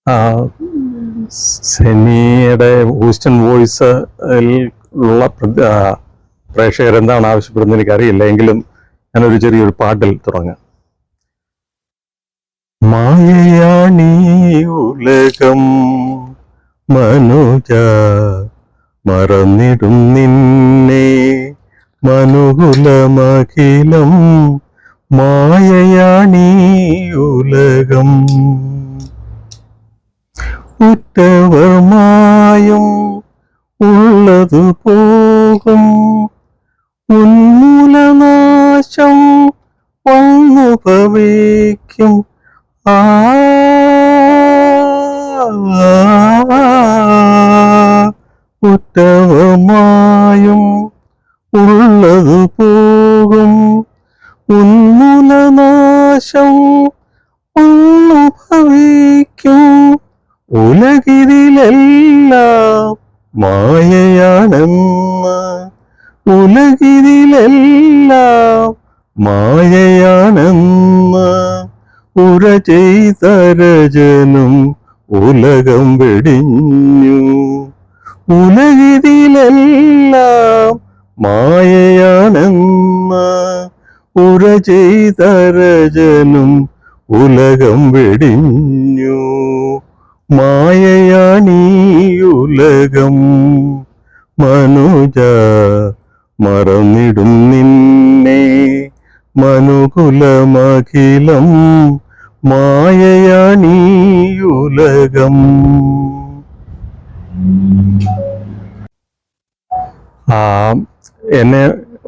ആ, സെനിയുടെ Houston voice ഉള്ള പ്രേക്ഷകർ എന്താണ് ആവശ്യപ്പെടുന്നത് എനിക്കറിയില്ല. എങ്കിലും ഞാനൊരു ചെറിയൊരു പാട്ടിൽ തുടങ്ങാം. മായയാണീ ഉലകം മനുജ, മറന്നിടും നിന്നെ മനുകുലമഖിലം. മായയാണീ ഉലകം, ഉറ്റവർ മായും ഉള്ളതു പോകും, ഉന്മൂലനാശം വന്നു ഭവിക്കും. ആ ഉറ്റവർ മായും ഉള്ളതു പോകും, ഉന്മൂലനാശം വന്നു ഭവിക്കും. ഉലകിരിലെല്ലാം മായയാണെന്ന്, ഉലകിരിലെല്ലാം മായയാണെന്ന് ഉര ചെയ്ത രജനും ഉലകം വെടിഞ്ഞു. ഉലകിരിലെല്ലാം മായയാണെന്ന് ഉര ചെയ്ത രജനും ഉലകം വെടിഞ്ഞു. മായയാണീ ഉലകം മനുജ, മറന്നിടും നിന്നെ മനുകുലമഖിലം. മായയാണീ ഉലകം. എന്നെ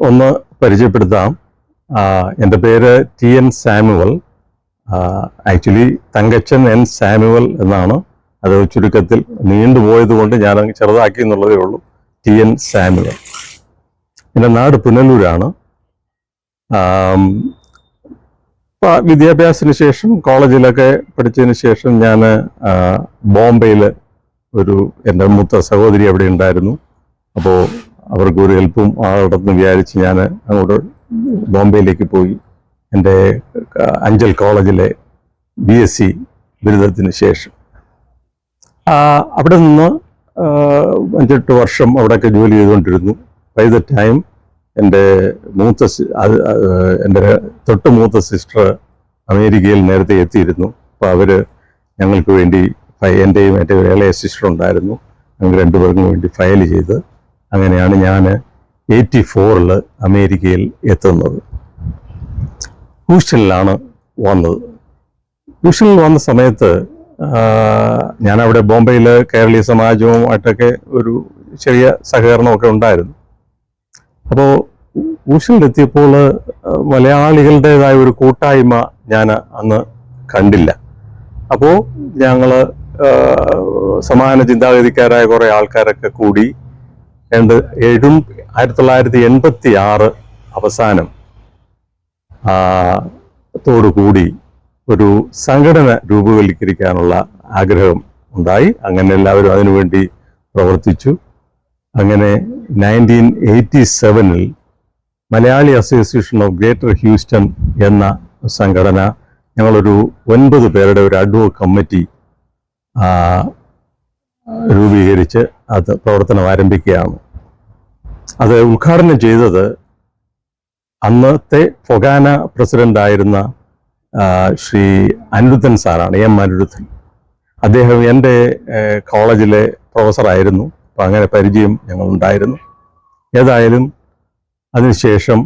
ഒന്ന് പരിചയപ്പെടുത്താം. എൻ്റെ പേര് TN Samuel. Actually Thankachan N Samuel എന്നാണ്. അത് ചുരുക്കത്തിൽ നീണ്ടുപോയത് കൊണ്ട് ഞാൻ ചെറുതാക്കി എന്നുള്ളതേ ഉള്ളൂ. TN Samuel. എൻ്റെ നാട് പുനലൂരാണ്. വിദ്യാഭ്യാസത്തിന് ശേഷം കോളേജിലൊക്കെ പഠിച്ചതിന് ശേഷം ഞാൻ ബോംബെയിൽ എൻ്റെ മൂത്ത സഹോദരി അവിടെ ഉണ്ടായിരുന്നു. അപ്പോൾ അവർക്കൊരു ഹെൽപ്പും ആളുടെന്ന് വിചാരിച്ച് ഞാൻ അങ്ങോട്ട് ബോംബെയിലേക്ക് പോയി. എൻ്റെ അഞ്ചൽ കോളേജിലെ BSc ബിരുദത്തിന് ശേഷം അവിടെ നിന്ന് 5-8 വർഷം അവിടെയൊക്കെ ജോലി ചെയ്തുകൊണ്ടിരുന്നു. ബൈ ദ ടൈം എൻ്റെ തൊട്ട് മൂത്ത സിസ്റ്റർ അമേരിക്കയിൽ നേരത്തെ എത്തിയിരുന്നു. അപ്പോൾ അവർ ഞങ്ങൾക്ക് വേണ്ടി എൻ്റെയും എൻ്റെ ഇളയ സിസ്റ്റർ ഉണ്ടായിരുന്നു. ഞങ്ങൾ രണ്ടുപേർക്കും വേണ്ടി ഫയൽ ചെയ്ത് അങ്ങനെയാണ് ഞാൻ 84 അമേരിക്കയിൽ എത്തുന്നത്. ഹൂസ്റ്റണിലാണ് വന്നത്. ഹൂസ്റ്റണിൽ വന്ന സമയത്ത് ഞാനവിടെ ബോംബെയിൽ കേരളീയ സമാജവുമായിട്ടൊക്കെ ഒരു ചെറിയ സഹകരണമൊക്കെ ഉണ്ടായിരുന്നു. അപ്പോൾ ഹൂസ്റ്റണിലെത്തിയപ്പോൾ മലയാളികളുടേതായ ഒരു കൂട്ടായ്മ ഞാൻ അന്ന് കണ്ടില്ല. അപ്പോൾ ഞങ്ങൾ സമാന ചിന്താഗതിക്കാരായ കുറേ ആൾക്കാരൊക്കെ കൂടി 1986 അവസാനം ത്തോടുകൂടി ഒരു സംഘടന രൂപവൽക്കരിക്കാനുള്ള ആഗ്രഹം ഉണ്ടായി. അങ്ങനെ എല്ലാവരും അതിനുവേണ്ടി പ്രവർത്തിച്ചു. അങ്ങനെ 1987 Malayali association of greater Houston എന്ന സംഘടന, ഞങ്ങളൊരു 9 പേരുടെ ഒരു അഡ്വോക്ക് കമ്മിറ്റി രൂപീകരിച്ച് അത് പ്രവർത്തനം ആരംഭിക്കുകയാണ്. അത് ഉദ്ഘാടനം ചെയ്തത് അന്നത്തെ ഫൊഗാന പ്രസിഡൻ്റായിരുന്ന ശ്രീ അനിരുദ്ധൻ സാറാണ്, M. അനിരുദ്ധൻ. അദ്ദേഹം എൻ്റെ കോളേജിലെ പ്രൊഫസറായിരുന്നു. അപ്പോൾ അങ്ങനെ പരിചയം ഞങ്ങളുണ്ടായിരുന്നു. ഏതായാലും അതിനുശേഷം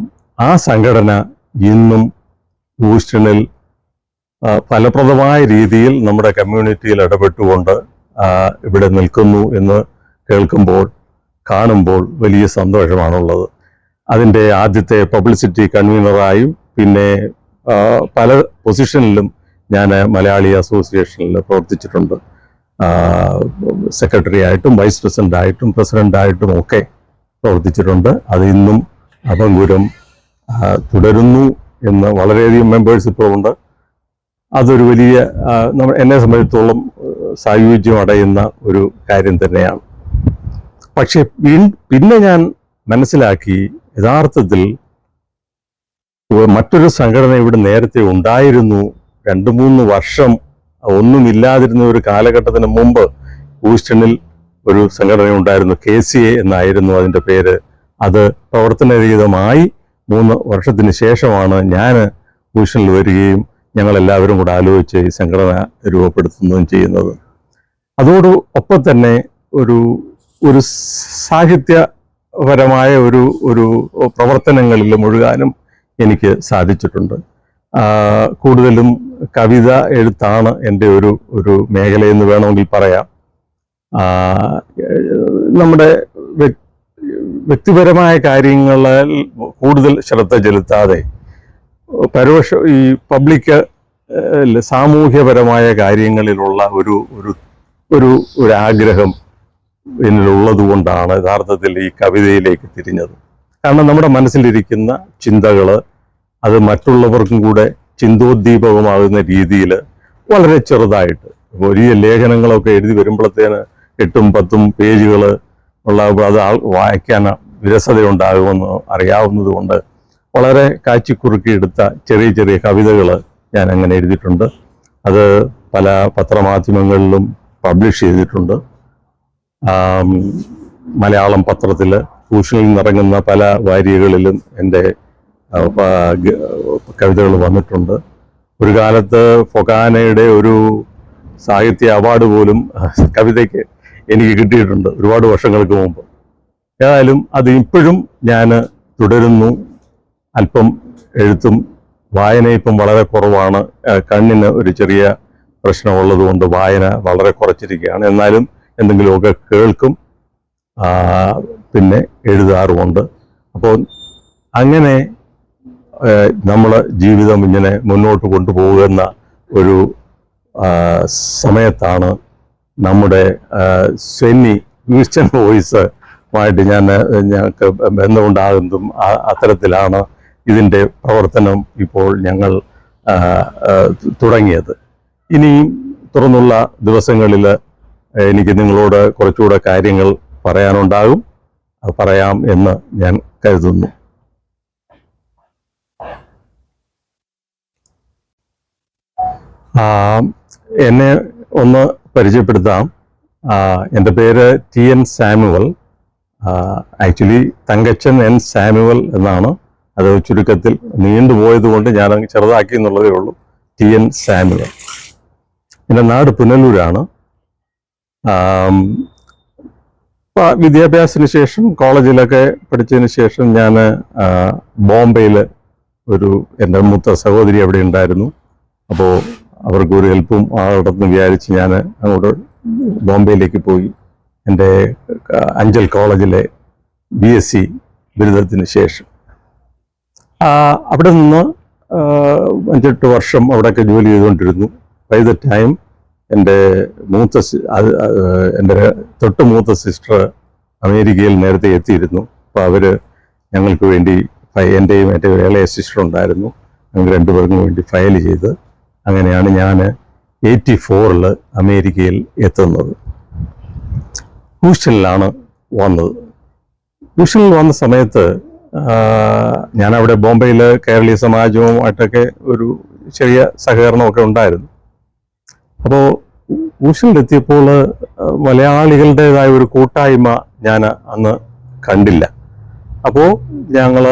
ആ സംഘടന ഇന്നും ഹൂസ്റ്റണിൽ ഫലപ്രദമായ രീതിയിൽ നമ്മുടെ കമ്മ്യൂണിറ്റിയിൽ ഇടപെട്ടുകൊണ്ട് ഇവിടെ നിൽക്കുന്നു എന്ന് കേൾക്കുമ്പോൾ, കാണുമ്പോൾ വലിയ സന്തോഷമാണുള്ളത്. അതിൻ്റെ ആദ്യത്തെ പബ്ലിസിറ്റി കൺവീനറായും പിന്നെ പല പൊസിഷനിലും ഞാൻ മലയാളി അസോസിയേഷനിൽ പ്രവർത്തിച്ചിട്ടുണ്ട്. സെക്രട്ടറി ആയിട്ടും വൈസ് പ്രസിഡൻ്റായിട്ടും പ്രസിഡൻ്റായിട്ടും ഒക്കെ പ്രവർത്തിച്ചിട്ടുണ്ട്. അത് ഇന്നും അഭംഗുരം തുടരുന്നു എന്ന് വളരെയധികം മെമ്പേഴ്സ് ഇപ്പോഴുണ്ട്. അതൊരു വലിയ എന്നെ സംബന്ധിച്ചിടത്തോളം സായുജ്യം അടയുന്ന ഒരു കാര്യം തന്നെയാണ്. പക്ഷെ പിന്നെ ഞാൻ മനസ്സിലാക്കി, യഥാർത്ഥത്തിൽ മറ്റൊരു സംഘടന ഇവിടെ നേരത്തെ ഉണ്ടായിരുന്നു. 2-3 വർഷം ഒന്നുമില്ലാതിരുന്ന ഒരു കാലഘട്ടത്തിന് മുമ്പ് ഹൂസ്റ്റണിൽ ഒരു സംഘടന ഉണ്ടായിരുന്നു, KCA എന്നായിരുന്നു അതിൻ്റെ പേര്. അത് പ്രവർത്തനരഹിതമായി 3 വർഷത്തിന് ശേഷമാണ് ഞാൻ ഹൂസ്റ്റണിൽ വരികയും ഞങ്ങളെല്ലാവരും കൂടെ ആലോചിച്ച് ഈ സംഘടന രൂപപ്പെടുത്തുന്നതും ചെയ്യുന്നത്. അതോടൊപ്പം തന്നെ ഒരു ഒരു സാഹിത്യപരമായ ഒരു പ്രവർത്തനങ്ങളിൽ മുഴുകാനും എനിക്ക് സാധിച്ചിട്ടുണ്ട്. കൂടുതലും കവിത എഴുത്താണ് എൻ്റെ ഒരു മേഖലയെന്ന് വേണമെങ്കിൽ പറയാം. നമ്മുടെ വ്യക്തിപരമായ കാര്യങ്ങളിൽ കൂടുതൽ ശ്രദ്ധ ചെലുത്താതെ ഈ പബ്ലിക് സാമൂഹ്യപരമായ കാര്യങ്ങളിലുള്ള ഒരു ആഗ്രഹം എന്നിലുള്ളത് കൊണ്ടാണ് യഥാർത്ഥത്തിൽ ഈ കവിതയിലേക്ക് തിരിഞ്ഞത്. കാരണം നമ്മുടെ മനസ്സിലിരിക്കുന്ന ചിന്തകൾ അത് മറ്റുള്ളവർക്കും കൂടെ ചിന്തോദ്ദീപകമാകുന്ന രീതിയിൽ വളരെ ചെറുതായിട്ട്, വലിയ ലേഖനങ്ങളൊക്കെ എഴുതി വരുമ്പോഴത്തേന് 8-10 പേജുകൾ ഉള്ള അത് വായിക്കാൻ വിരസതയുണ്ടാകുമെന്ന് അറിയാവുന്നത് കൊണ്ട് വളരെ കാച്ചിക്കുറുക്കിയെടുത്ത ചെറിയ ചെറിയ കവിതകൾ ഞാൻ അങ്ങനെ എഴുതിയിട്ടുണ്ട്. അത് പല പത്രമാധ്യമങ്ങളിലും പബ്ലിഷ് ചെയ്തിട്ടുണ്ട്. മലയാളം പത്രത്തിൽ ഹൂസ്റ്റണിൽ നിന്നിറങ്ങുന്ന പല വാരികകളിലും എൻ്റെ കവിതകൾ വന്നിട്ടുണ്ട്. ഒരു കാലത്ത് ഫൊക്കാനയുടെ ഒരു സാഹിത്യ അവാർഡ് പോലും കവിതയ്ക്ക് എനിക്ക് കിട്ടിയിട്ടുണ്ട്, ഒരുപാട് വർഷങ്ങൾക്ക് മുമ്പ്. ഏതായാലും അത് ഇപ്പോഴും ഞാൻ തുടരുന്നു. അല്പം എഴുത്തും വായന ഇപ്പം വളരെ കുറവാണ്. കണ്ണിന് ഒരു ചെറിയ പ്രശ്നമുള്ളത് കൊണ്ട് വായന വളരെ കുറച്ചിരിക്കുകയാണ്. എന്നാലും എന്തെങ്കിലുമൊക്കെ കേൾക്കും, പിന്നെ എഴുതാറുമുണ്ട്. അപ്പോൾ അങ്ങനെ നമ്മൾ ജീവിതം ഇങ്ങനെ മുന്നോട്ട് കൊണ്ടുപോകുന്ന ഒരു സമയത്താണ് നമ്മുടെ സെന്നി ക്രിസ്ത്യൻ വോയിസുമായിട്ട് ഞങ്ങൾക്ക് ബന്ധമുണ്ടാകുന്നതും അത്തരത്തിലാണ് ഇതിൻ്റെ പ്രവർത്തനം ഇപ്പോൾ ഞങ്ങൾ തുടങ്ങിയത്. ഇനിയും തുറന്നുള്ള ദിവസങ്ങളിൽ എനിക്ക് നിങ്ങളോട് കുറച്ചുകൂടെ കാര്യങ്ങൾ പറയാനുണ്ടാകും. അത് പറയാം എന്ന് ഞാൻ കരുതുന്നു. എന്നെ ഒന്ന് പരിചയപ്പെടുത്താം. എൻ്റെ പേര് TN Samuel. Actually Thankachan N Samuel എന്നാണ്. അത് ചുരുക്കത്തിൽ നീണ്ടുപോയത് കൊണ്ട് ഞാൻ ചെറുതാക്കി എന്നുള്ളതേ ഉള്ളൂ. TN Samuel. എൻ്റെ നാട് പുനലൂരാണ്. വിദ്യാഭ്യാസത്തിന് ശേഷം കോളേജിലൊക്കെ പഠിച്ചതിന് ശേഷം ഞാൻ ബോംബെയിൽ എൻ്റെ മൂത്ത സഹോദരി അവിടെ ഉണ്ടായിരുന്നു. അപ്പോൾ അവർക്ക് ഒരു ഹെൽപ്പും ആളുടെന്ന് വിചാരിച്ച് ഞാൻ അങ്ങോട്ട് ബോംബെയിലേക്ക് പോയി. എൻ്റെ അഞ്ചൽ കോളേജിലെ BSc ബിരുദത്തിന് ശേഷം അവിടെ നിന്ന് 5-8 വർഷം അവിടെയൊക്കെ ജോലി ചെയ്തുകൊണ്ടിരുന്നു. ബൈ ദ ടൈം എൻ്റെ തൊട്ട് മൂത്ത സിസ്റ്റർ അമേരിക്കയിൽ നേരത്തെ എത്തിയിരുന്നു. അപ്പോൾ അവർ ഞങ്ങൾക്ക് വേണ്ടി എൻ്റെയും എൻ്റെ ഇളയ സിസ്റ്റർ ഉണ്ടായിരുന്നു. ഞങ്ങൾ 2 പേർക്കും വേണ്ടി ഫയൽ ചെയ്ത് അങ്ങനെയാണ് ഞാൻ 84 അമേരിക്കയിൽ എത്തുന്നത്. ഹൂസ്റ്റണിലാണ് വന്നത്. ഹൂസ്റ്റണിൽ വന്ന സമയത്ത് ഞാനവിടെ ബോംബെയിൽ കേരളീയ സമാജവുമായിട്ടൊക്കെ ഒരു ചെറിയ സഹകരണമൊക്കെ ഉണ്ടായിരുന്നു. അപ്പോൾ ഹൂസ്റ്റണിലെത്തിയപ്പോൾ മലയാളികളുടേതായ ഒരു കൂട്ടായ്മ ഞാൻ അന്ന് കണ്ടില്ല. അപ്പോൾ ഞങ്ങൾ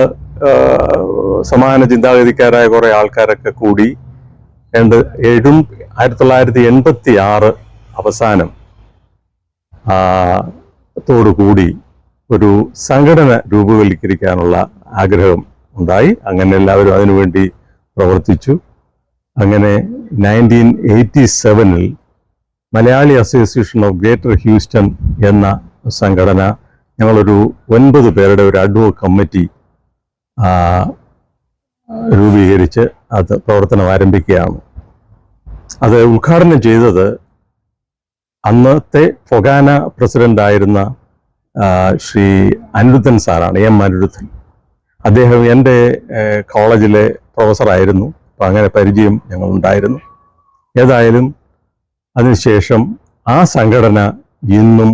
സമാന ചിന്താഗതിക്കാരായ കുറേ ആൾക്കാരൊക്കെ കൂടി 1986 അവസാനം ത്തോടുകൂടി ഒരു സംഘടന രൂപവൽക്കരിക്കാനുള്ള ആഗ്രഹം ഉണ്ടായി. അങ്ങനെ എല്ലാവരും അതിനുവേണ്ടി പ്രവർത്തിച്ചു. അങ്ങനെ 1987 Malayali association of greater Houston എന്ന സംഘടന, ഞങ്ങളൊരു 9 പേരുടെ ഒരു അഡ്വോക്ക് കമ്മിറ്റി രൂപീകരിച്ച് അത് പ്രവർത്തനം ആരംഭിക്കുകയാണ്. അത് ഉദ്ഘാടനം ചെയ്തത് അന്നത്തെ ഫൊക്കാന പ്രസിഡൻ്റായിരുന്ന ശ്രീ അനിരുദ്ധൻ സാറാണ്, M. അനിരുദ്ധൻ. അദ്ദേഹം എൻ്റെ കോളേജിലെ പ്രൊഫസറായിരുന്നു. അപ്പോൾ അങ്ങനെ പരിചയം ഞങ്ങളുണ്ടായിരുന്നു. ഏതായാലും അതിനുശേഷം ആ സംഘടന ഇന്നും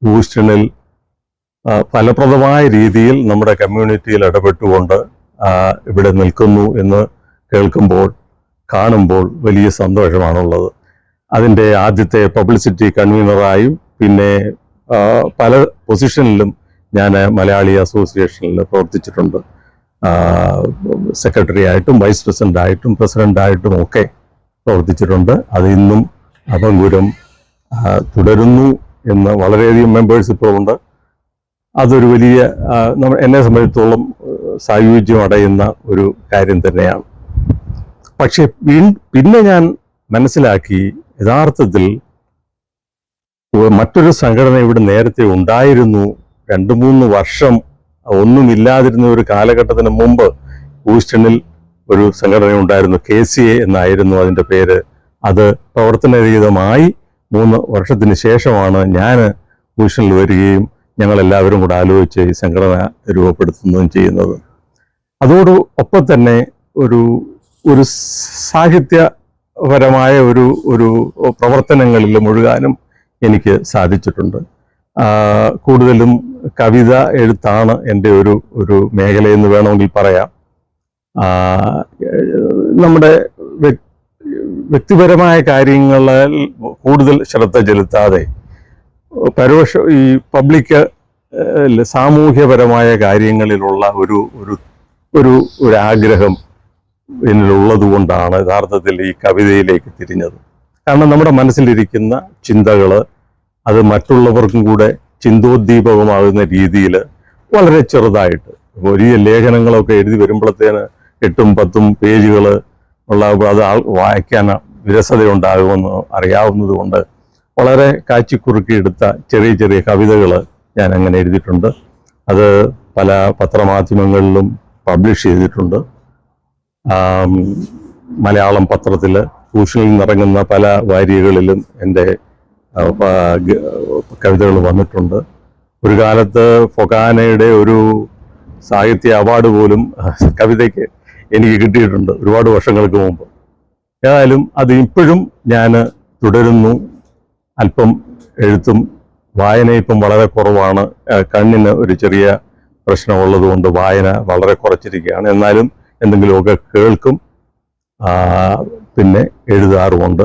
ഹൂസ്റ്റണിൽ ഫലപ്രദമായ രീതിയിൽ നമ്മുടെ കമ്മ്യൂണിറ്റിയിൽ ഇടപെട്ടുകൊണ്ട് ഇവിടെ നിൽക്കുന്നു എന്ന് കേൾക്കുമ്പോൾ, കാണുമ്പോൾ വലിയ സന്തോഷമാണുള്ളത്. അതിൻ്റെ ആദ്യത്തെ പബ്ലിസിറ്റി കൺവീനറായും പിന്നെ പല പൊസിഷനിലും ഞാൻ മലയാളി അസോസിയേഷനിൽ പ്രവർത്തിച്ചിട്ടുണ്ട്. സെക്രട്ടറി ആയിട്ടും വൈസ് പ്രസിഡൻ്റായിട്ടും പ്രസിഡൻ്റായിട്ടും ഒക്കെ പ്രവർത്തിച്ചിട്ടുണ്ട്. അത് ഇന്നും അഭംഗുരം തുടരുന്നു എന്ന് വളരെയധികം മെമ്പേഴ്സ് ഇപ്പോഴുണ്ട്. അതൊരു വലിയ എന്നെ സംബന്ധിച്ചിടത്തോളം സായുജ്യം അടയുന്ന ഒരു കാര്യം തന്നെയാണ്. പക്ഷെ പിന്നെ ഞാൻ മനസ്സിലാക്കി, യഥാർത്ഥത്തിൽ മറ്റൊരു സംഘടന ഇവിടെ നേരത്തെ ഉണ്ടായിരുന്നു. 2-3 വർഷം ഒന്നുമില്ലാതിരുന്ന ഒരു കാലഘട്ടത്തിന് മുമ്പ് ഹൂസ്റ്റണിൽ ഒരു സംഘടന ഉണ്ടായിരുന്നു. KCA എന്നായിരുന്നു അതിൻ്റെ പേര്. അത് പ്രവർത്തനരഹിതമായി 3 വർഷത്തിന് ശേഷമാണ് ഞാൻ ഹൂസ്റ്റണിൽ വരികയും ഞങ്ങളെല്ലാവരും കൂടെ ആലോചിച്ച് ഈ സംഘടന രൂപപ്പെടുത്തുന്നതും ചെയ്യുന്നത്. അതോടൊപ്പം തന്നെ ഒരു സാഹിത്യപരമായ ഒരു പ്രവർത്തനങ്ങളിൽ മുഴുകാനും എനിക്ക് സാധിച്ചിട്ടുണ്ട്. കൂടുതലും കവിത എഴുത്താണ് എൻ്റെ ഒരു മേഖലയെന്ന് വേണമെങ്കിൽ പറയാം. നമ്മുടെ വ്യക്തിപരമായ കാര്യങ്ങളിൽ കൂടുതൽ ശ്രദ്ധ ചെലുത്താതെ ഈ പബ്ലിക് സാമൂഹ്യപരമായ കാര്യങ്ങളിലുള്ള ഒരു ആഗ്രഹം എന്നിലുള്ളത് കൊണ്ടാണ് യഥാർത്ഥത്തിൽ ഈ കവിതയിലേക്ക് തിരിഞ്ഞത്. കാരണം നമ്മുടെ മനസ്സിലിരിക്കുന്ന ചിന്തകൾ അത് മറ്റുള്ളവർക്കും കൂടെ ചിന്തോദ്ദീപകമാകുന്ന രീതിയിൽ വളരെ ചെറുതായിട്ട്, വലിയ ലേഖനങ്ങളൊക്കെ എഴുതി വരുമ്പോഴത്തേന് 8-10 പേജുകൾ ഉള്ള അത് വായിക്കാൻ വിരസതയുണ്ടാകുമെന്ന് അറിയാവുന്നത് കൊണ്ട് വളരെ കാച്ചിക്കുറുക്കിയെടുത്ത ചെറിയ ചെറിയ കവിതകൾ ഞാൻ അങ്ങനെ എഴുതിയിട്ടുണ്ട്. അത് പല പത്രമാധ്യമങ്ങളിലും പബ്ലിഷ് ചെയ്തിട്ടുണ്ട്. മലയാളം പത്രത്തിൽ ഹൂസ്റ്റണിൽ നിന്നിറങ്ങുന്ന പല വാരികകളിലും എൻ്റെ കവിതകൾ വന്നിട്ടുണ്ട്. ഒരു കാലത്ത് ഫൊക്കാനയുടെ ഒരു സാഹിത്യ അവാർഡ് പോലും കവിതയ്ക്ക് എനിക്ക് കിട്ടിയിട്ടുണ്ട്, ഒരുപാട് വർഷങ്ങൾക്ക് മുമ്പ്. ഏതായാലും അത് ഇപ്പോഴും ഞാൻ തുടരുന്നു. അല്പം എഴുത്തും വായന ഇപ്പം വളരെ കുറവാണ്. കണ്ണിന് ഒരു ചെറിയ പ്രശ്നമുള്ളത് കൊണ്ട് വായന വളരെ കുറച്ചിരിക്കുകയാണ്. എന്നാലും എന്തെങ്കിലുമൊക്കെ കേൾക്കും, പിന്നെ എഴുതാറുമുണ്ട്.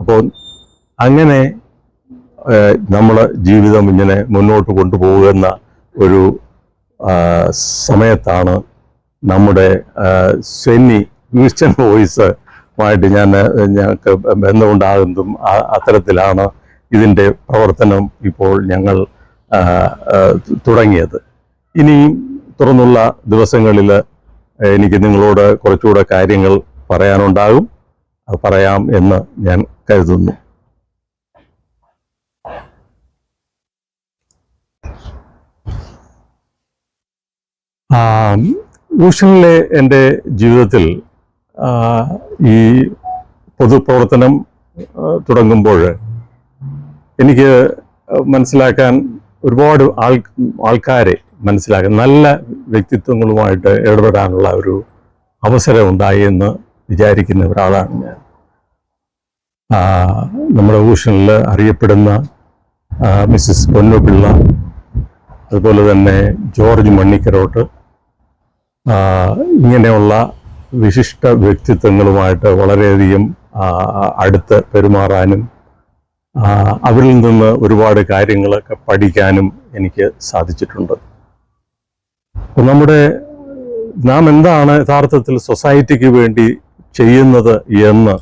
അപ്പോൾ അങ്ങനെ നമ്മളെ ജീവിതം ഇങ്ങനെ മുന്നോട്ട് കൊണ്ടുപോകുന്ന ഒരു സമയത്താണ് നമ്മുടെ സെന്നി ക്രിസ്ത്യൻ വോയിസുമായിട്ട് ഞങ്ങൾക്ക് ബന്ധമുണ്ടാകുന്നതും അത്തരത്തിലാണ് ഇതിൻ്റെ പ്രവർത്തനം ഇപ്പോൾ ഞങ്ങൾ തുടങ്ങിയത്. ഇനിയും തുറന്നുള്ള ദിവസങ്ങളിൽ എനിക്ക് നിങ്ങളോട് കുറച്ചുകൂടെ കാര്യങ്ങൾ പറയാനുണ്ടാകും. അത് പറയാം എന്ന് ഞാൻ കരുതുന്നു. ഹൂസ്റ്റണിലെ എൻ്റെ ജീവിതത്തിൽ ഈ പൊതുപ്രവർത്തനം തുടങ്ങുമ്പോൾ എനിക്ക് മനസ്സിലാക്കാൻ ഒരുപാട് ആൾക്കാരെ മനസ്സിലാക്കാൻ, നല്ല വ്യക്തിത്വങ്ങളുമായിട്ട് ഇടപെടാനുള്ള ഒരു അവസരം ഉണ്ടായി എന്ന് വിചാരിക്കുന്ന ഒരാളാണ് ഞാൻ. നമ്മുടെ ഹൂസ്റ്റണിൽ അറിയപ്പെടുന്ന മിസ്സിസ് പൊന്നുപിള്ള, അതുപോലെ തന്നെ ജോർജ് മണ്ണിക്കരോട്ട്, ഇങ്ങനെയുള്ള വിശിഷ്ട വ്യക്തിത്വങ്ങളുമായിട്ട് വളരെയധികം അടുത്ത് പെരുമാറാനും അവരിൽ നിന്ന് ഒരുപാട് കാര്യങ്ങളൊക്കെ പഠിക്കാനും എനിക്ക് സാധിച്ചിട്ടുണ്ട്. അപ്പോൾ നാം എന്താണ് യഥാർത്ഥത്തിൽ സൊസൈറ്റിക്ക് വേണ്ടി ചെയ്യുന്നത് എന്ന്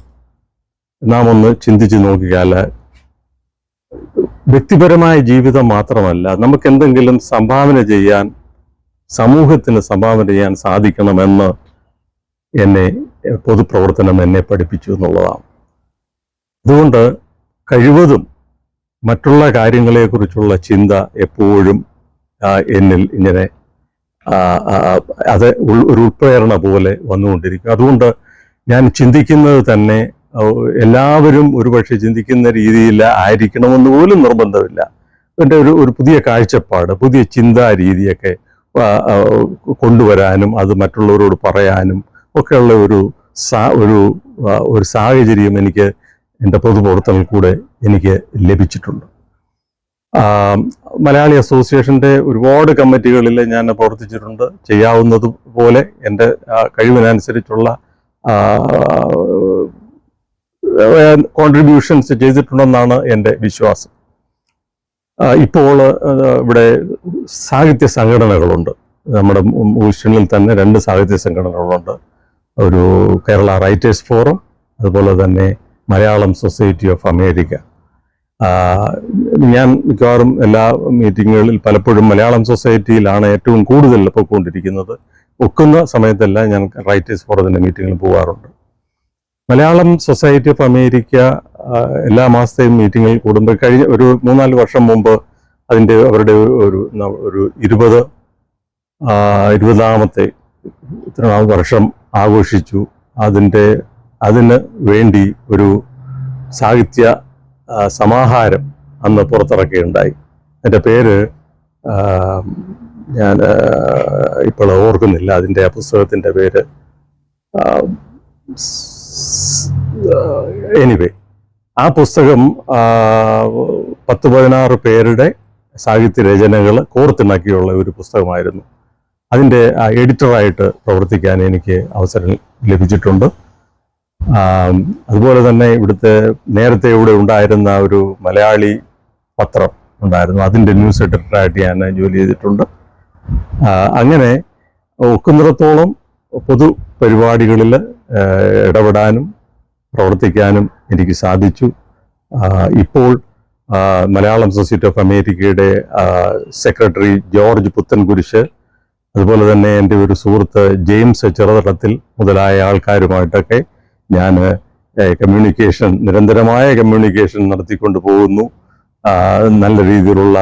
നാം ഒന്ന് ചിന്തിച്ച് നോക്കിയാൽ, വ്യക്തിപരമായ ജീവിതം മാത്രമല്ല, നമുക്ക് എന്തെങ്കിലും സംഭാവന ചെയ്യാൻ, സമൂഹത്തിന് സംഭാവന ചെയ്യാൻ സാധിക്കണമെന്ന് പൊതുപ്രവർത്തനം എന്നെ പഠിപ്പിച്ചു എന്നുള്ളതാണ്. അതുകൊണ്ട് കഴിവതും മറ്റുള്ള കാര്യങ്ങളെക്കുറിച്ചുള്ള ചിന്ത എപ്പോഴും എന്നിൽ ഇങ്ങനെ അത് ഒരു ഉൾപ്രേരണ പോലെ വന്നുകൊണ്ടിരിക്കും. അതുകൊണ്ട് ഞാൻ ചിന്തിക്കുന്നത് തന്നെ എല്ലാവരും ഒരുപക്ഷെ ചിന്തിക്കുന്ന രീതിയിൽ ആയിരിക്കണമെന്ന് പോലും നിർബന്ധമില്ല. എൻ്റെ ഒരു പുതിയ കാഴ്ചപ്പാട്, പുതിയ ചിന്താ രീതിയൊക്കെ കൊണ്ടുവരാനും അത് മറ്റുള്ളവരോട് പറയാനും ഒക്കെയുള്ള ഒരു സാഹചര്യം എനിക്ക് എൻ്റെ പൊതുപ്രവർത്തനത്തിൽ കൂടെ എനിക്ക് ലഭിച്ചിട്ടുണ്ട്. മലയാളി അസോസിയേഷൻ്റെ ഒരുപാട് കമ്മിറ്റികളിൽ ഞാൻ പ്രവർത്തിച്ചിട്ടുണ്ട്. ചെയ്യാവുന്നതുപോലെ എൻ്റെ കഴിവിനനുസരിച്ചുള്ള കോൺട്രിബ്യൂഷൻസ് ചെയ്തിട്ടുണ്ടെന്നാണ് എൻ്റെ വിശ്വാസം. ഇപ്പോൾ ഇവിടെ സാഹിത്യ സംഘടനകളുണ്ട്. നമ്മുടെ ഊഷനിൽ തന്നെ 2 സാഹിത്യ സംഘടനകളുണ്ട്. ഒരു കേരള റൈറ്റേഴ്സ് ഫോറം, അതുപോലെ തന്നെ മലയാളം സൊസൈറ്റി ഓഫ് അമേരിക്ക. ഞാൻ മിക്കവാറും എല്ലാ മീറ്റിങ്ങുകളിൽ പലപ്പോഴും മലയാളം സൊസൈറ്റിയിലാണ് ഏറ്റവും കൂടുതൽ പോയിക്കൊണ്ടിരിക്കുന്നത്. ഒക്കുന്ന സമയത്തെല്ലാം ഞാൻ റൈറ്റേഴ്സ് ഫോറത്തിൻ്റെ മീറ്റിങ്ങിൽ പോകാറുണ്ട്. മലയാളം സൊസൈറ്റി ഓഫ് അമേരിക്ക എല്ലാ മാസത്തെയും മീറ്റിങ്ങിൽ കൂടുമ്പോൾ കഴിഞ്ഞ ഒരു 3-4 വർഷം മുമ്പ് അവരുടെ ഒരു 20ാമത്തെ വർഷം ആഘോഷിച്ചു. അതിന് വേണ്ടി ഒരു സാഹിത്യ സമാഹാരം അന്ന് പുറത്തിറക്കുകയുണ്ടായി. എൻ്റെ പേര് ഞാൻ ഇപ്പോൾ ഓർക്കുന്നില്ല, അതിൻ്റെ ആ പുസ്തകത്തിൻ്റെ പേര്. എനിവേ, ആ പുസ്തകം 10-16 പേരുടെ സാഹിത്യ രചനകൾ കോർത്തിണക്കിയുള്ള ഒരു പുസ്തകമായിരുന്നു. അതിൻ്റെ എഡിറ്ററായിട്ട് പ്രവർത്തിക്കാൻ എനിക്ക് അവസരം ലഭിച്ചിട്ടുണ്ട്. അതുപോലെ തന്നെ നേരത്തെ ഇവിടെ ഉണ്ടായിരുന്ന ഒരു മലയാളി പത്രം ഉണ്ടായിരുന്നു, അതിൻ്റെ ന്യൂസ് എഡിറ്ററായിട്ട് ഞാൻ ജോലി ചെയ്തിട്ടുണ്ട്. അങ്ങനെ ഒക്കുന്നിടത്തോളം പൊതു പരിപാടികളിൽ ഇടപെടാനും പ്രവർത്തിക്കാനും എനിക്ക് സാധിച്ചു. ഇപ്പോൾ മലയാളം സൊസൈറ്റി ഓഫ് അമേരിക്കയുടെ സെക്രട്ടറി ജോർജ് പുത്തൻകുരിശ്, അതുപോലെ തന്നെ എൻ്റെ ഒരു സുഹൃത്ത് ജെയിംസ് ചെറുതടത്തിൽ മുതലായ ആൾക്കാരുമായിട്ടൊക്കെ ഞാൻ നിരന്തരമായ കമ്മ്യൂണിക്കേഷൻ നടത്തിക്കൊണ്ട് പോകുന്നു. നല്ല രീതിയിലുള്ള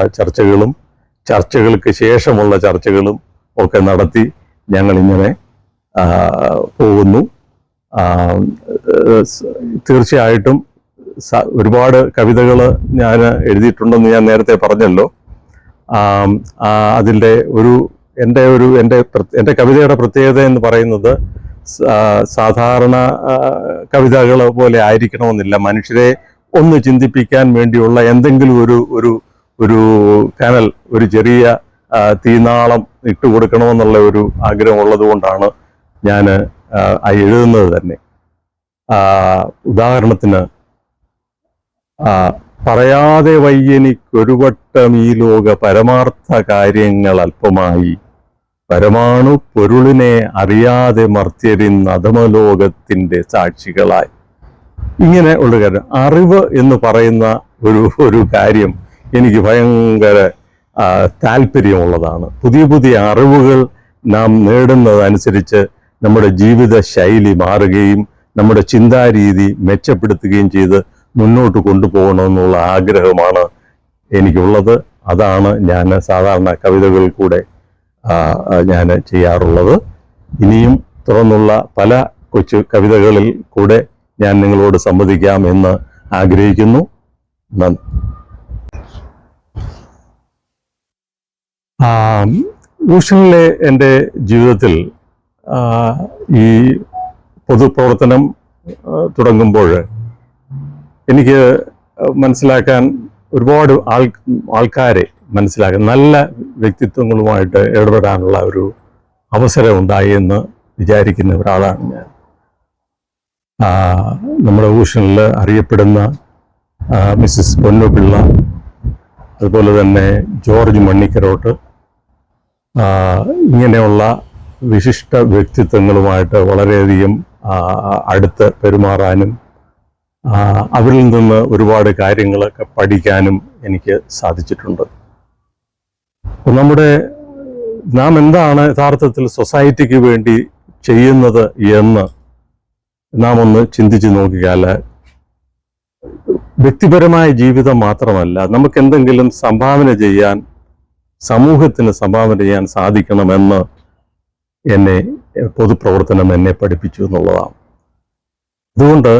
ചർച്ചകൾക്ക് ശേഷമുള്ള ചർച്ചകളും ഒക്കെ നടത്തി ഞങ്ങളിങ്ങനെ പോകുന്നു. തീർച്ചയായിട്ടും ഒരുപാട് കവിതകൾ ഞാൻ എഴുതിയിട്ടുണ്ടെന്ന് ഞാൻ നേരത്തെ പറഞ്ഞല്ലോ. അതിൻ്റെ എൻ്റെ കവിതയുടെ പ്രത്യേകത എന്ന് പറയുന്നത് സാധാരണ കവിതകൾ പോലെ ആയിരിക്കണമെന്നില്ല. മനുഷ്യരെ ഒന്ന് ചിന്തിപ്പിക്കാൻ വേണ്ടിയുള്ള എന്തെങ്കിലും ഒരു കനൽ, ഒരു ചെറിയ തീനാളം ഇട്ടുകൊടുക്കണമെന്നുള്ള ഒരു ആഗ്രഹമുള്ളത് കൊണ്ടാണ് ഞാൻ എഴുതുന്നത് തന്നെ. ഉദാഹരണത്തിന്, പറയാതെ വയ്യനിക്കൊരു വട്ടം ഈ ലോക പരമാർത്ഥ കാര്യങ്ങൾ അല്പമായി, പരമാണു പൊരുളിനെ അറിയാതെ മർത്യരിന്ന് അധമലോകത്തിൻ്റെ സാക്ഷികളായി. ഇങ്ങനെ ഉള്ള കാര്യം, അറിവ് എന്ന് പറയുന്ന ഒരു കാര്യം എനിക്ക് ഭയങ്കര താല്പര്യമുള്ളതാണ്. പുതിയ അറിവുകൾ നാം നേടുന്നതനുസരിച്ച് നമ്മുടെ ജീവിത ശൈലി മാറുകയും നമ്മുടെ ചിന്താരീതി മെച്ചപ്പെടുത്തുകയും ചെയ്ത് മുന്നോട്ട് കൊണ്ടുപോകണമെന്നുള്ള ആഗ്രഹമാണ് എനിക്കുള്ളത്. അതാണ് ഞാൻ സാധാരണ കവിതകളിൽ കൂടെ ഞാൻ ചെയ്യാറുള്ളത്. ഇനിയും തുറന്നുള്ള പല കൊച്ചു കവിതകളിൽ കൂടെ ഞാൻ നിങ്ങളോട് സംവദിക്കാം എന്ന് ആഗ്രഹിക്കുന്നു. നന്ദി. ഊഷനിലെ എൻ്റെ ജീവിതത്തിൽ ഈ പൊതുപ്രവർത്തനം തുടങ്ങുമ്പോൾ എനിക്ക് മനസ്സിലാക്കാൻ ഒരുപാട് ആൾക്കാരെ മനസ്സിലാക്കാൻ, നല്ല വ്യക്തിത്വങ്ങളുമായിട്ട് ഇടപെടാനുള്ള ഒരു അവസരം ഉണ്ടായി എന്ന് വിചാരിക്കുന്ന ഒരാളാണ് ഞാൻ. നമ്മുടെ ഊഷനിൽ അറിയപ്പെടുന്ന മിസ്സിസ് പൊന്നുപിള്ള, അതുപോലെ തന്നെ ജോർജ് മണ്ണിക്കരോട്ട്, ഇങ്ങനെയുള്ള വിശിഷ്ട വ്യക്തിത്വങ്ങളുമായിട്ട് വളരെയധികം അടുത്ത് പെരുമാറാനും അവരിൽ നിന്ന് ഒരുപാട് കാര്യങ്ങളൊക്കെ പഠിക്കാനും എനിക്ക് സാധിച്ചിട്ടുണ്ട്. നാം എന്താണ് യഥാർത്ഥത്തിൽ സൊസൈറ്റിക്ക് വേണ്ടി ചെയ്യുന്നത് എന്ന് നാം ഒന്ന് ചിന്തിച്ചു നോക്കിയാൽ, വ്യക്തിപരമായ ജീവിതം മാത്രമല്ല, നമുക്ക് എന്തെങ്കിലും സംഭാവന ചെയ്യാൻ, സമൂഹത്തിന് സംഭാവന ചെയ്യാൻ സാധിക്കണമെന്ന് പൊതുപ്രവർത്തനം എന്നെ പഠിപ്പിച്ചു എന്നുള്ളതാണ്. അതുകൊണ്ട്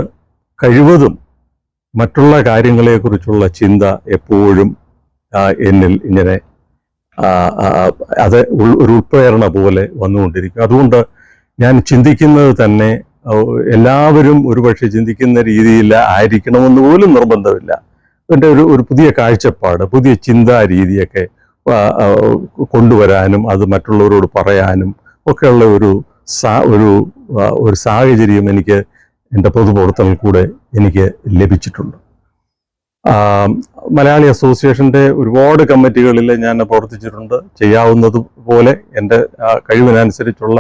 കഴിവതും മറ്റുള്ള കാര്യങ്ങളെക്കുറിച്ചുള്ള ചിന്ത എപ്പോഴും എന്നിൽ ഇങ്ങനെ അത് ഒരു ഉൾപ്രേരണ പോലെ വന്നുകൊണ്ടിരിക്കും. അതുകൊണ്ട് ഞാൻ ചിന്തിക്കുന്നത് തന്നെ എല്ലാവരും ഒരുപക്ഷെ ചിന്തിക്കുന്ന രീതിയിൽ ആയിരിക്കണമെന്ന് പോലും നിർബന്ധമില്ല. എൻ്റെ ഒരു പുതിയ കാഴ്ചപ്പാട്, പുതിയ ചിന്താ രീതിയൊക്കെ കൊണ്ടുവരാനും അത് മറ്റുള്ളവരോട് പറയാനും ഒക്കെയുള്ള ഒരു സാഹചര്യം എനിക്ക് എൻ്റെ പൊതുപ്രവർത്തനത്തിൽ കൂടെ എനിക്ക് ലഭിച്ചിട്ടുണ്ട്. മലയാളി അസോസിയേഷൻ്റെ ഒരുപാട് കമ്മിറ്റികളിൽ ഞാൻ പ്രവർത്തിച്ചിട്ടുണ്ട്. ചെയ്യാവുന്നതുപോലെ എൻ്റെ കഴിവിനനുസരിച്ചുള്ള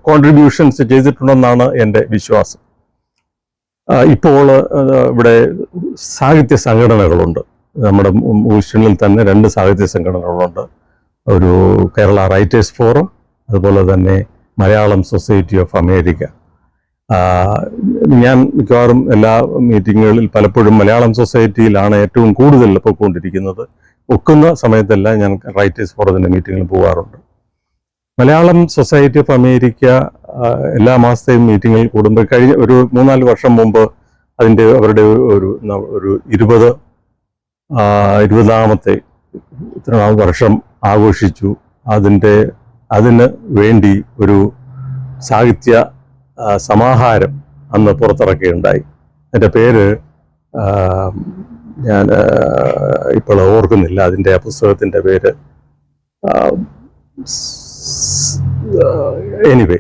കോൺട്രിബ്യൂഷൻസ് ചെയ്തിട്ടുണ്ടെന്നാണ് എൻ്റെ വിശ്വാസം. ഇപ്പോൾ ഇവിടെ സാഹിത്യ സംഘടനകളുണ്ട്. നമ്മുടെ ഹൂസ്റ്റണിൽ തന്നെ 2 സാഹിത്യ സംഘടനകളുണ്ട്. ഒരു കേരള റൈറ്റേഴ്സ് ഫോറം, അതുപോലെ തന്നെ മലയാളം സൊസൈറ്റി ഓഫ് അമേരിക്ക. ഞാൻ മിക്കവാറും എല്ലാ മീറ്റിങ്ങുകളിൽ പലപ്പോഴും മലയാളം സൊസൈറ്റിയിലാണ് ഏറ്റവും കൂടുതൽ പോയിക്കൊണ്ടിരിക്കുന്നത്. ഒക്കുന്ന സമയത്തെല്ലാം ഞാൻ റൈറ്റേഴ്സ് ഫോറത്തിൻ്റെ മീറ്റിങ്ങിൽ പോകാറുണ്ട്. മലയാളം സൊസൈറ്റി ഓഫ് അമേരിക്ക എല്ലാ മാസത്തെയും മീറ്റിങ്ങിൽ കൂടുമ്പോൾ കഴിഞ്ഞ ഒരു 3-4 വർഷം മുമ്പ് അവരുടെ ഒരു 20ാമത്തെ വർഷം ആഘോഷിച്ചു. അതിന് വേണ്ടി ഒരു സാഹിത്യ സമാഹാരം അന്ന് പുറത്തിറക്കുകയുണ്ടായി. എൻ്റെ പേര് ഞാൻ ഇപ്പോൾ ഓർക്കുന്നില്ല. അതിൻ്റെ ആ പുസ്തകത്തിൻ്റെ പേര് എനിവേ,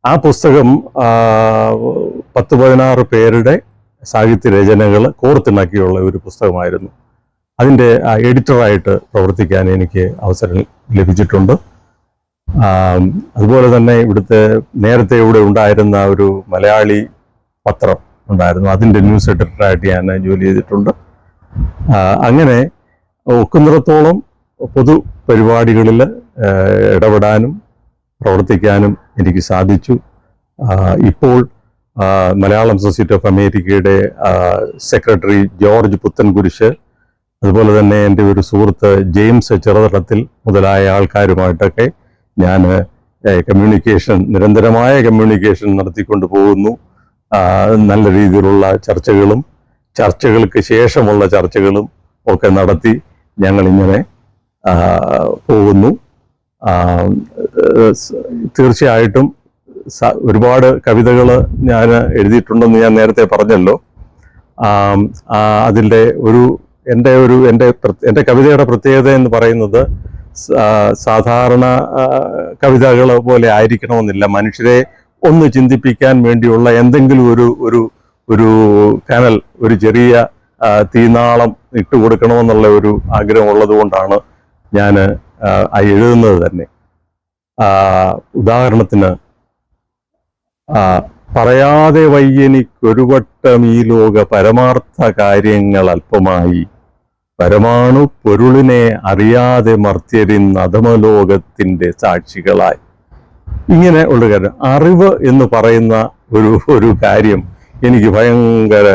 ആ പുസ്തകം 10-16 പേരുടെ സാഹിത്യ രചനകൾ കോർത്തിണക്കിയുള്ള ഒരു പുസ്തകമായിരുന്നു. അതിൻ്റെ എഡിറ്ററായിട്ട് പ്രവർത്തിക്കാൻ എനിക്ക് അവസരം ലഭിച്ചിട്ടുണ്ട്. അതുപോലെ തന്നെ നേരത്തെ ഇവിടെ ഉണ്ടായിരുന്ന ഒരു മലയാളി പത്രം ഉണ്ടായിരുന്നു. അതിൻ്റെ ന്യൂസ് എഡിറ്ററായിട്ട് ഞാൻ ജോലി ചെയ്തിട്ടുണ്ട്. അങ്ങനെ ഒക്കുന്നിടത്തോളം പൊതു പരിപാടികളിൽ ഇടപെടാനും പ്രവർത്തിക്കാനും എനിക്ക് സാധിച്ചു. ഇപ്പോൾ മലയാളം സൊസൈറ്റി ഓഫ് അമേരിക്കയുടെ സെക്രട്ടറി ജോർജ് പുത്തൻകുരിശ്, അതുപോലെ തന്നെ എൻ്റെ ഒരു സുഹൃത്ത് ജെയിംസ് ചെറുതളത്തിൽ മുതലായ ആൾക്കാരുമായിട്ടൊക്കെ ഞാൻ നിരന്തരമായ കമ്മ്യൂണിക്കേഷൻ നടത്തിക്കൊണ്ട് പോകുന്നു. നല്ല രീതിയിലുള്ള ചർച്ചകൾക്ക് ശേഷമുള്ള ചർച്ചകളും ഒക്കെ നടത്തി ഞങ്ങളിങ്ങനെ പോകുന്നു. തീർച്ചയായിട്ടും ഒരുപാട് കവിതകൾ ഞാൻ എഴുതിയിട്ടുണ്ടെന്ന് ഞാൻ നേരത്തെ പറഞ്ഞല്ലോ. അതിൻ്റെ എൻ്റെ കവിതയുടെ പ്രത്യേകത എന്ന് പറയുന്നത് സാധാരണ കവിതകൾ പോലെ ആയിരിക്കണമെന്നില്ല. മനുഷ്യരെ ഒന്ന് ചിന്തിപ്പിക്കാൻ വേണ്ടിയുള്ള എന്തെങ്കിലും ഒരു കനൽ, ഒരു ചെറിയ തീനാളം ഇട്ടുകൊടുക്കണമെന്നുള്ള ഒരു ആഗ്രഹമുള്ളത് കൊണ്ടാണ് ഞാൻ എഴുതുന്നത് തന്നെ. ഉദാഹരണത്തിന്, പറയാതെ വയ്യനിക്കൊരു വട്ടം ഈ ലോക പരമാർത്ഥ കാര്യങ്ങൾ അല്പമായി, പരമാണു പൊരുളിനെ അറിയാതെ മർത്യരിന്ന് അധമലോകത്തിൻ്റെ സാക്ഷികളായി. ഇങ്ങനെ ഉള്ള കാര്യം, അറിവ് എന്ന് പറയുന്ന ഒരു കാര്യം എനിക്ക് ഭയങ്കര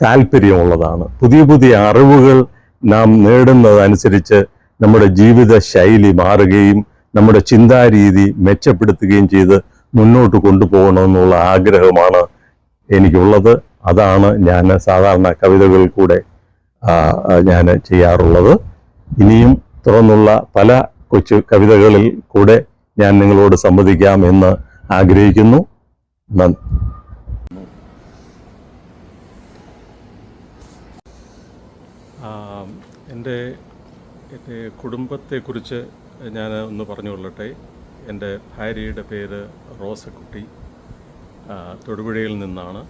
താല്പര്യമുള്ളതാണ്. പുതിയ പുതിയ അറിവുകൾ നാം നേടുന്നതനുസരിച്ച് നമ്മുടെ ജീവിത ശൈലി മാറുകയും നമ്മുടെ ചിന്താരീതി മെച്ചപ്പെടുത്തുകയും ചെയ്ത് മുന്നോട്ട് കൊണ്ടുപോകണമെന്നുള്ള ആഗ്രഹമാണ് എനിക്കുള്ളത്. അതാണ് ഞാൻ സാധാരണ കവിതകളിൽ കൂടെ ഞാൻ ചെയ്യാറുള്ളത്. ഇനിയും തുറന്നുള്ള പല കൊച്ചു കവിതകളിൽ കൂടെ ഞാൻ നിങ്ങളോട് സംവദിക്കാം എന്ന് ആഗ്രഹിക്കുന്നു. നന്ദി. എൻ്റെ കുടുംബത്തെക്കുറിച്ച് ഞാൻ ഒന്ന് പറഞ്ഞുകൊള്ളട്ടെ. എൻ്റെ ഭാര്യയുടെ പേര് റോസക്കുട്ടി, തൊടുപുഴയിൽ നിന്നാണ്.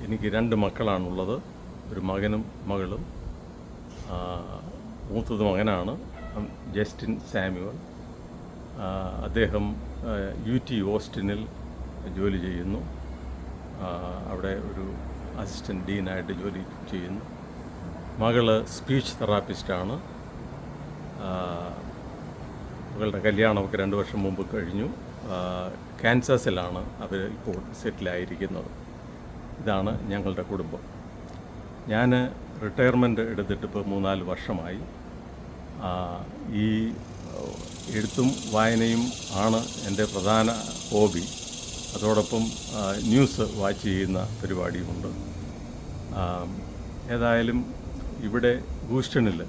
എനിക്ക് 2 മക്കളാണുള്ളത്, ഒരു മകനും മകളും. മൂത്തത് മകനാണ്, ജസ്റ്റിൻ സാമുവൽ. അദ്ദേഹം UT ഓസ്റ്റിനിൽ ജോലി ചെയ്യുന്നു. അവിടെ ഒരു അസിസ്റ്റൻറ്റ് ഡീനായിട്ട് ജോലി ചെയ്യുന്നു. മകള് സ്പീച്ച് തെറാപ്പിസ്റ്റാണ്. മകളുടെ കല്യാണമൊക്കെ 2 വർഷം മുമ്പ് കഴിഞ്ഞു. കാൻസാസിലാണ് അവർ ഇപ്പോൾ സെറ്റിലായിരിക്കുന്നത്. ഇതാണ് ഞങ്ങളുടെ കുടുംബം. ഞാൻ റിട്ടയർമെൻറ്റ് എടുത്തിട്ട് ഇപ്പോൾ 3-4 വർഷമായി. ഈ എഴുത്തും വായനയും ആണ് എൻ്റെ പ്രധാന ഹോബി. അതോടൊപ്പം ന്യൂസ് വാച്ച് ചെയ്യുന്ന പരിപാടിയുമുണ്ട്. ഏതായാലും ഇവിടെ ഹൂസ്റ്റണിൽ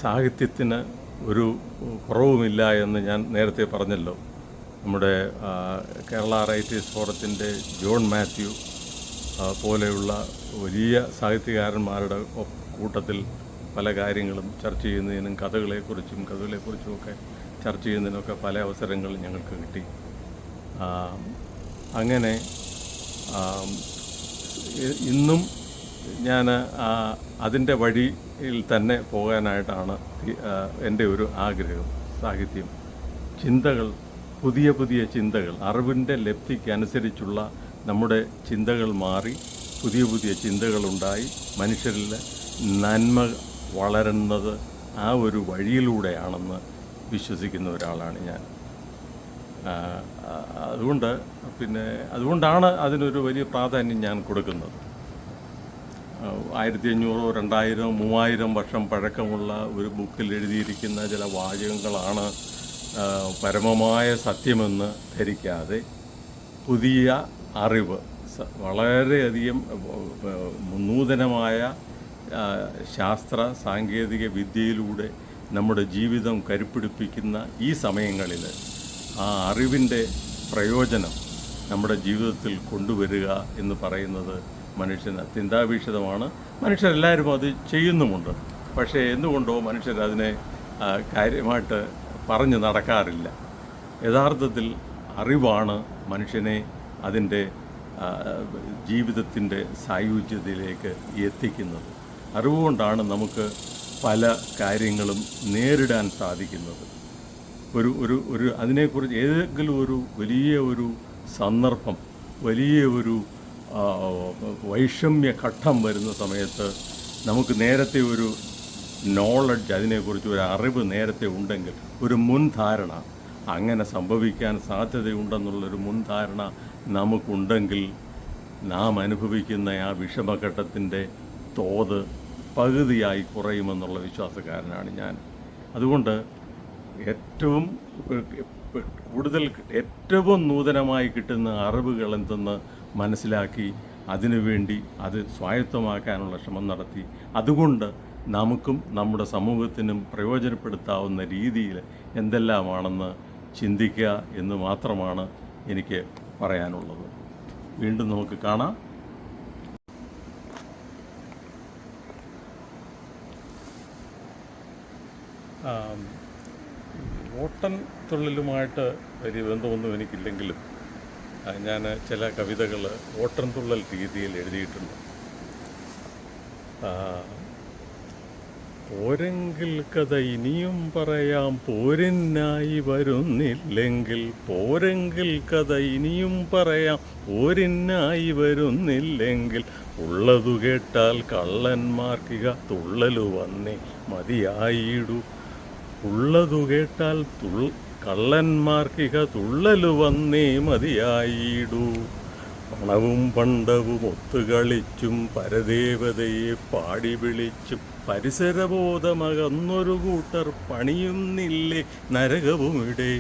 സാഹിത്യത്തിന് ഒരു കുറവുമില്ല എന്ന് ഞാൻ നേരത്തെ പറഞ്ഞല്ലോ. നമ്മുടെ കേരള റൈറ്റേഴ്സ് ഫോറത്തിൻ്റെ ജോൺ മാത്യു പോലെയുള്ള വലിയ സാഹിത്യകാരന്മാരുടെ കൂട്ടത്തിൽ പല കാര്യങ്ങളും ചർച്ച ചെയ്യുന്നതിനും കഥകളെക്കുറിച്ചുമൊക്കെ ചർച്ച ചെയ്യുന്നതിനൊക്കെ പല അവസരങ്ങളും ഞങ്ങൾക്ക് കിട്ടി. അങ്ങനെ ഇന്നും ഞാൻ അതിൻ്റെ വഴിയിൽ തന്നെ പോകാനായിട്ടാണ് എൻ്റെ ഒരു ആഗ്രഹം. സാഹിത്യം, ചിന്തകൾ, പുതിയ പുതിയ ചിന്തകൾ, അറിവിൻ്റെ ലബ്ധിക്കനുസരിച്ചുള്ള നമ്മുടെ ചിന്തകൾ മാറി പുതിയ പുതിയ ചിന്തകളുണ്ടായി മനുഷ്യരിൽ നന്മ വളരുന്നത് ആ ഒരു വഴിയിലൂടെയാണെന്ന് വിശ്വസിക്കുന്ന ഒരാളാണ് ഞാൻ. അതുകൊണ്ടാണ് അതിനൊരു വലിയ പ്രാധാന്യം ഞാൻ കൊടുക്കുന്നത്. 1500, 2000, 3000 വർഷം പഴക്കമുള്ള ഒരു ബുക്കിൽ എഴുതിയിരിക്കുന്ന ചില വാചകങ്ങളാണ് പരമമായ സത്യമെന്ന് ധരിക്കാതെ പുതിയ അറിവ്, വളരെയധികം നൂതനമായ ശാസ്ത്ര സാങ്കേതിക വിദ്യയിലൂടെ നമ്മുടെ ജീവിതം കരുപ്പിടിപ്പിക്കുന്ന ഈ സമയങ്ങളിൽ ആ അറിവിൻ്റെ പ്രയോജനം നമ്മുടെ ജീവിതത്തിൽ കൊണ്ടുവരിക എന്ന് പറയുന്നത് മനുഷ്യന് അത്യന്താപേക്ഷിതമാണ്. മനുഷ്യരെല്ലാവരും അത് ചെയ്യുന്നുമുണ്ട്. പക്ഷേ എന്തുകൊണ്ടോ മനുഷ്യരതിനെ കാര്യമായിട്ട് പറഞ്ഞു നടക്കാറില്ല. യഥാർത്ഥത്തിൽ അറിവാണ് മനുഷ്യനെ അതിൻ്റെ ജീവിതത്തിൻ്റെ സായുജ്യതയിലേക്ക് എത്തിക്കുന്നത്. അറിവുകൊണ്ടാണ് നമുക്ക് പല കാര്യങ്ങളും നേരിടാൻ സാധിക്കുന്നത്. ഒരു അതിനെക്കുറിച്ച് ഏതെങ്കിലും ഒരു വലിയ ഒരു സന്ദർഭം, വലിയ ഒരു വൈഷമ്യ ഘട്ടം വരുന്ന സമയത്ത് നമുക്ക് നേരത്തെ ഒരു നോളജ്, അതിനെക്കുറിച്ച് ഒരു അറിവ് നേരത്തെ ഉണ്ടെങ്കിൽ, ഒരു മുൻധാരണ, അങ്ങനെ സംഭവിക്കാൻ സാധ്യതയുണ്ടെന്നുള്ളൊരു മുൻധാരണ നമുക്കുണ്ടെങ്കിൽ നാം അനുഭവിക്കുന്ന ആ വിഷമഘട്ടത്തിൻ്റെ തോത് പകുതിയായി കുറയുമെന്നുള്ള വിശ്വാസക്കാരനാണ് ഞാൻ. അതുകൊണ്ട് ഏറ്റവും നൂതനമായി കിട്ടുന്ന അറിവുകൾ എന്തെന്ന് മനസ്സിലാക്കി അതിനുവേണ്ടി അത് സ്വായത്തമാക്കാനുള്ള ശ്രമം നടത്തി അതുകൊണ്ട് നമുക്കും നമ്മുടെ സമൂഹത്തിനും പ്രയോജനപ്പെടുത്താവുന്ന രീതിയിൽ എന്തെല്ലാമാണെന്ന് ചിന്തിക്കുക എന്ന് മാത്രമാണ് എനിക്ക് പറയാനുള്ളത്. വീണ്ടും നമുക്ക് കാണാം. ഓട്ടൻ തുള്ളലുമായിട്ട് വലിയ ബന്ധമൊന്നും എനിക്കില്ലെങ്കിലും ഞാൻ ചില കവിതകൾ ഓട്ടൻ തുള്ളൽ രീതിയിൽ എഴുതിയിട്ടുണ്ട്. പോരെങ്കിൽ കഥ ഇനിയും പറയാം, പോരിനായി വരുന്നില്ലെങ്കിൽ. പോരെങ്കിൽ കഥ ഇനിയും പറയാം, പോരിനായി വരുന്നില്ലെങ്കിൽ. ഉള്ളതു കേട്ടാൽ കള്ളന്മാർക്കിക തുള്ളലു വന്നേ മതിയായിടൂ. ഉള്ളതു കേട്ടാൽ കള്ളന്മാർക്കിക തുള്ളലു വന്നേ മതിയായിടൂ. പണവും പണ്ടവും ഒത്തുകളിച്ചും പരദേവതയെ പാടി വിളിച്ചും പരിസരബോധമകന്നൊരു കൂട്ടർ പണിയുന്നില്ലേ നരകവുമിടെ.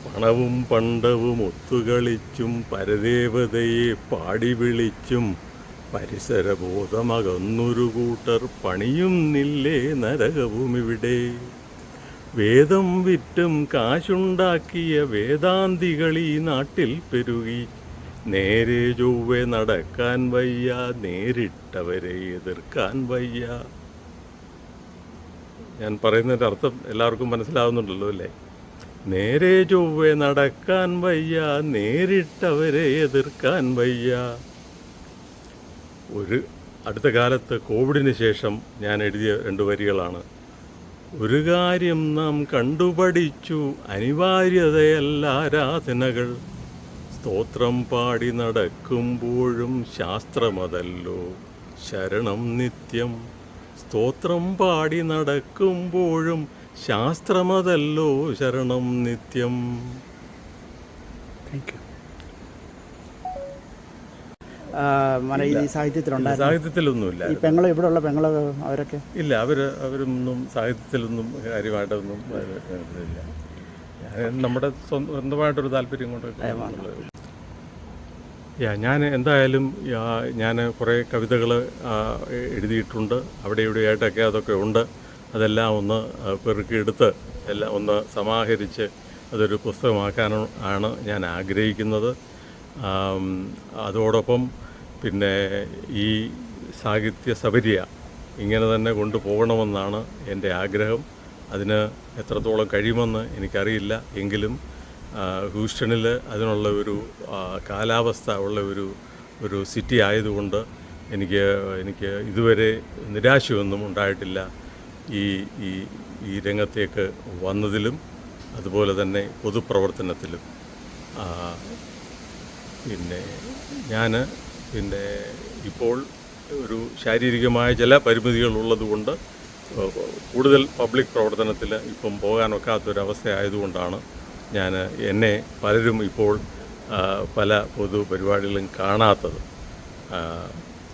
പണവും പണ്ടവും ഒത്തുകളിച്ചും പരദേവതയെ പാടി വിളിച്ചും പരിസരബോധമകന്നൊരു കൂട്ടർ പണിയുന്നില്ലേ നരകവുമിവിടെ. വേദം വിറ്റും കാശുണ്ടാക്കിയ വേദാന്തികൾ ഈ നാട്ടിൽ പെരുകി. നേരെ ചൊവ്വെ നടക്കാൻ വയ്യ, നേരിട്ടവരെ എതിർക്കാൻ വയ്യ. ഞാൻ പറയുന്നതിൻ്റെ അർത്ഥം എല്ലാവർക്കും മനസ്സിലാവുന്നുണ്ടല്ലോ അല്ലേ? നേരെ ചൊവ്വെ നടക്കാൻ വയ്യ, നേരിട്ടവരെ എതിർക്കാൻ വയ്യ. അടുത്ത കാലത്ത് കോവിഡിന് ശേഷം ഞാൻ എഴുതിയ 2 വരികളാണ്. ഒരു കാര്യം നാം കണ്ടുപഠിച്ചു, അനിവാര്യതയല്ല ആരാധനകൾ. സ്തോത്രം പാടി നടക്കുമ്പോഴും ശാസ്ത്രമതല്ലോ ശരണം നിത്യം. സ്തോത്രം പാടി നടക്കുമ്പോഴും ശാസ്ത്രമതല്ലോ ശരണം നിത്യം. Thank you. ഈ സാഹിത്യത്തിലൊന്നുമില്ല. ഈ പെങ്ങള് ഇവിടെ ഉള്ള പെങ്ങള് അവരൊക്കെ ഇല്ല, അവരൊന്നും സാഹിത്യത്തിലൊന്നും കാര്യമായിട്ടൊന്നും ഇല്ല. നമ്മുടെ സ്വന്തമായിട്ടൊരു താല്പര്യം കൊണ്ട് ഞാൻ എന്തായാലും ഞാൻ കുറേ കവിതകൾ എഴുതിയിട്ടുണ്ട്. അവിടെ ഇവിടെയായിട്ടൊക്കെ അതൊക്കെ ഉണ്ട്. അതെല്ലാം ഒന്ന് പെറുക്കിയെടുത്ത് എല്ലാം ഒന്ന് സമാഹരിച്ച് അതൊരു പുസ്തകമാക്കാനാണ് ഞാൻ ആഗ്രഹിക്കുന്നത്. അതോടൊപ്പം പിന്നെ ഈ സാഹിത്യ സബരിയ ഇങ്ങനെ തന്നെ കൊണ്ടുപോകണമെന്നാണ് എൻ്റെ ആഗ്രഹം. അതിന് എത്രത്തോളം കഴിയുമെന്ന് എനിക്കറിയില്ല. എങ്കിലും ഹൂസ്റ്റണിൽ അതിനുള്ള ഒരു കാലാവസ്ഥ ഉള്ള ഒരു സിറ്റി ആയതുകൊണ്ട് എനിക്ക് ഇതുവരെ നിരാശയൊന്നും ഉണ്ടായിട്ടില്ല ഈ ഈ ഈ രംഗത്തേക്ക് വന്നതിലും അതുപോലെ തന്നെ പൊതുപ്രവർത്തനത്തിലും. പിന്നെ ഞാൻ ഇപ്പോൾ ഒരു ശാരീരികമായ ചില പരിമിതികൾ ഉള്ളതുകൊണ്ട് കൂടുതൽ പബ്ലിക് പ്രവർത്തനത്തിൽ ഇപ്പം പോകാനൊക്കാത്തൊരവസ്ഥ ആയതുകൊണ്ടാണ് എന്നെ പലരും ഇപ്പോൾ പല പൊതുപരിപാടികളും കാണാത്തത്.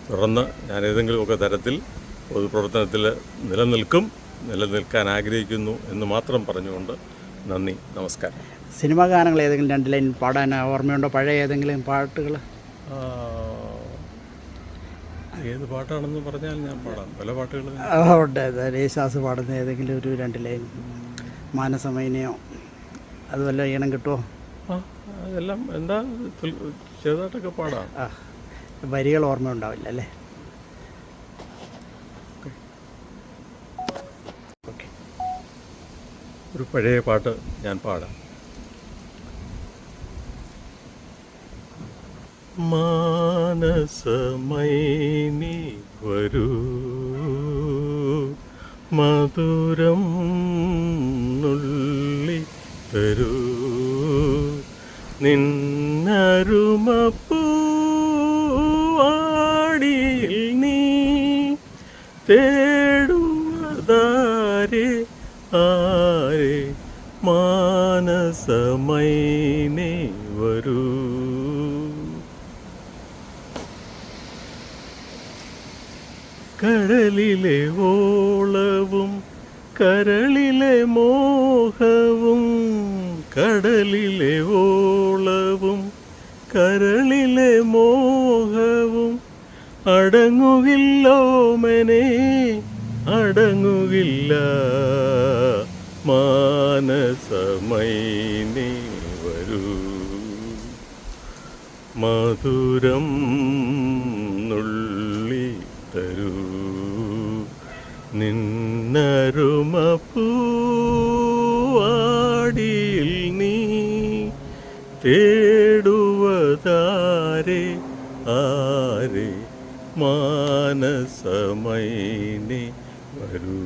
തുടർന്ന് ഞാൻ ഏതെങ്കിലുമൊക്കെ തരത്തിൽ പൊതുപ്രവർത്തനത്തിൽ നിലനിൽക്കാൻ ആഗ്രഹിക്കുന്നു എന്ന് മാത്രം പറഞ്ഞുകൊണ്ട് നന്ദി, നമസ്കാരം. സിനിമാ ഗാനങ്ങൾ ഏതെങ്കിലും 2 ലൈൻ പാടാൻ ഓർമ്മയുണ്ടോ? പഴയ ഏതെങ്കിലും പാട്ടുകൾ? ഏത് പാട്ടാണെന്ന് പറഞ്ഞാൽ ഞാൻ പാടാം. പല പാട്ടുകൾ ഉണ്ട്. യേശുദാസ് പാടുന്ന ഏതെങ്കിലും ഒരു 2 ലൈൻ, മാനസമൈനയോ അതുവല്ല ഈണം കിട്ടുമോ? അതെല്ലാം എന്താ ചെറുതായിട്ടൊക്കെ പാടാം. വരികൾ ഓർമ്മ ഉണ്ടാവില്ല അല്ലേ? ഓക്കെ, ഒരു പഴയ പാട്ട് ഞാൻ പാടാം. മാനസമൈനി വരൂ, മധുരം നുള്ളി തരൂ, നിന്നരുമപ്പൂവാടിയിൽ നീ തേടുവതാരെ ആരെ, മാനസമൈനി വരൂ. കടലിലെ ഓളവും കരളിലെ മോഹവും, കടലിലെ ഓളവും കരളിലെ മോഹവും അടങ്ങുകില്ലോമനെ അടങ്ങുകില്ല, മാനസമൈനി വരൂ, മധുരം നുള്ളി തരൂ, നിന്നരുമപ്പൂവാടിയിൽ നീ തേടുവതാരെ ആരെ, മാനസമൈനി വരൂ.